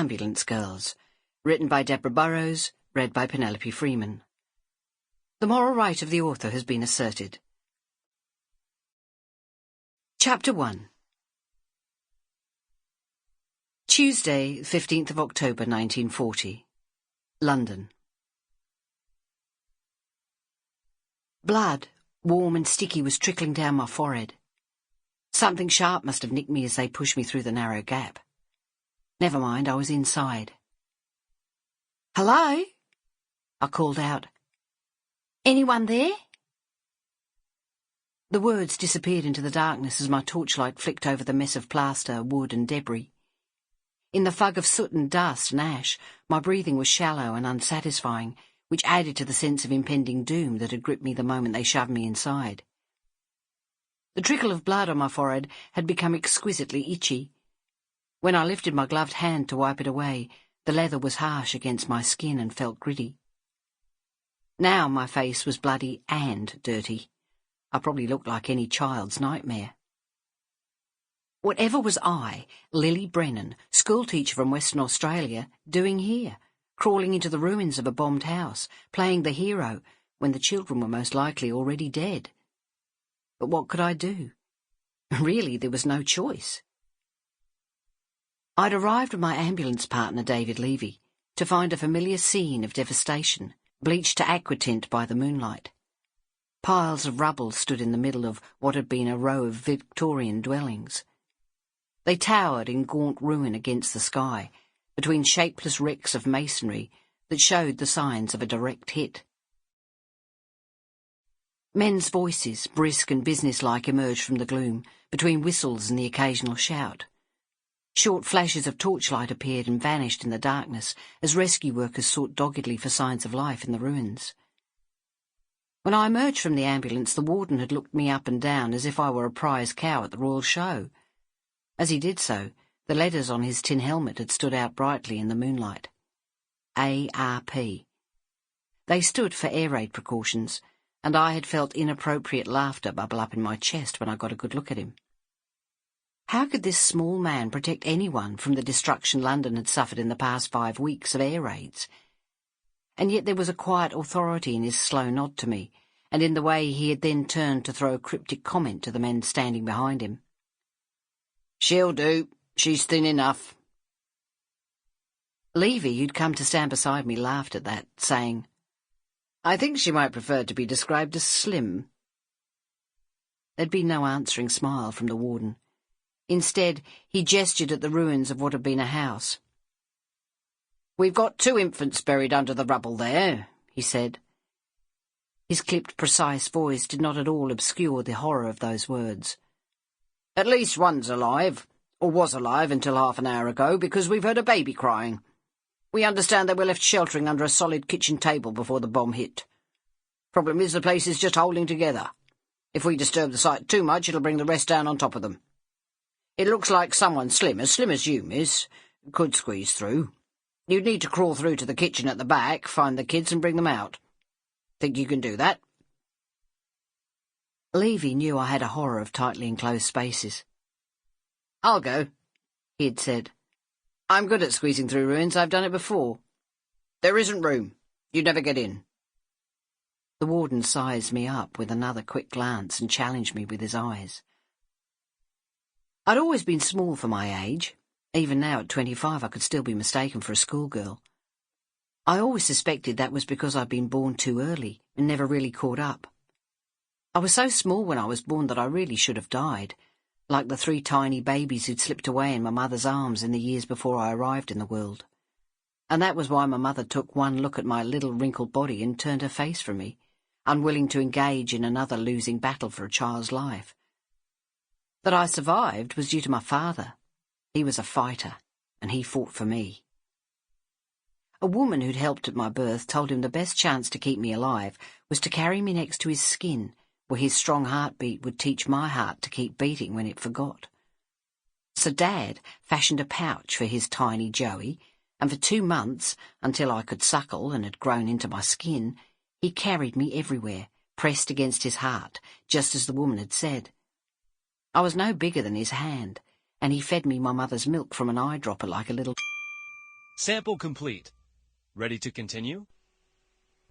Ambulance Girls, written by Deborah Burrows, read by Penelope Freeman. The moral right of the author has been asserted. Chapter 1. Tuesday, 15th of October 1940. London. Blood, warm and sticky, was trickling down my forehead. Something sharp must have nicked me as they pushed me through the narrow gap. Never mind, I was inside. "Hello?" I called out. "Anyone there?" The words disappeared into the darkness as my torchlight flicked over the mess of plaster, wood and debris. In the fog of soot and dust and ash, my breathing was shallow and unsatisfying, which added to the sense of impending doom that had gripped me the moment they shoved me inside. The trickle of blood on my forehead had become exquisitely itchy. When I lifted my gloved hand to wipe it away, the leather was harsh against my skin and felt gritty. Now my face was bloody and dirty. I probably looked like any child's nightmare. Whatever was I, Lily Brennan, schoolteacher from Western Australia, doing here, crawling into the ruins of a bombed house, playing the hero, when the children were most likely already dead? But what could I do? Really, there was no choice. I'd arrived with my ambulance partner, David Levy, to find a familiar scene of devastation, bleached to aquatint by the moonlight. Piles of rubble stood in the middle of what had been a row of Victorian dwellings. They towered in gaunt ruin against the sky, between shapeless wrecks of masonry that showed the signs of a direct hit. Men's voices, brisk and businesslike, emerged from the gloom, between whistles and the occasional shout. Short flashes of torchlight appeared and vanished in the darkness as rescue workers sought doggedly for signs of life in the ruins. When I emerged from the ambulance, the warden had looked me up and down as if I were a prize cow at the Royal Show. As he did so, the letters on his tin helmet had stood out brightly in the moonlight. ARP. They stood for air raid precautions, and I had felt inappropriate laughter bubble up in my chest when I got a good look at him. How could this small man protect anyone from the destruction London had suffered in the past 5 weeks of air raids? And yet there was a quiet authority in his slow nod to me, and in the way he had then turned to throw a cryptic comment to the men standing behind him. "She'll do. She's thin enough." Levy, who'd come to stand beside me, laughed at that, saying, "I think she might prefer to be described as slim." There'd been no answering smile from the warden. Instead, he gestured at the ruins of what had been a house. "We've got 2 infants buried under the rubble there," he said. His clipped, precise voice did not at all obscure the horror of those words. "At least one's alive, or was alive until half an hour ago, because we've heard a baby crying. We understand they were left sheltering under a solid kitchen table before the bomb hit. Problem is the place is just holding together. If we disturb the site too much, it'll bring the rest down on top of them. It looks like someone slim as you, miss, could squeeze through. You'd need to crawl through to the kitchen at the back, find the kids and bring them out. Think you can do that?" Levy knew I had a horror of tightly enclosed spaces. "I'll go," he had said. "I'm good at squeezing through ruins. I've done it before." "There isn't room. You'd never get in." The warden sized me up with another quick glance and challenged me with his eyes. I'd always been small for my age. Even now, at 25, I could still be mistaken for a schoolgirl. I always suspected that was because I'd been born too early and never really caught up. I was so small when I was born that I really should have died, like the 3 tiny babies who'd slipped away in my mother's arms in the years before I arrived in the world. And that was why my mother took one look at my little wrinkled body and turned her face from me, unwilling to engage in another losing battle for a child's life. That I survived was due to my father. He was a fighter, and he fought for me. A woman who'd helped at my birth told him the best chance to keep me alive was to carry me next to his skin, where his strong heartbeat would teach my heart to keep beating when it forgot. So Dad fashioned a pouch for his tiny Joey, and for 2 months, until I could suckle and had grown into my skin, he carried me everywhere, pressed against his heart, just as the woman had said. I was no bigger than his hand, and he fed me my mother's milk from an eyedropper like a little... Sample complete. Ready to continue?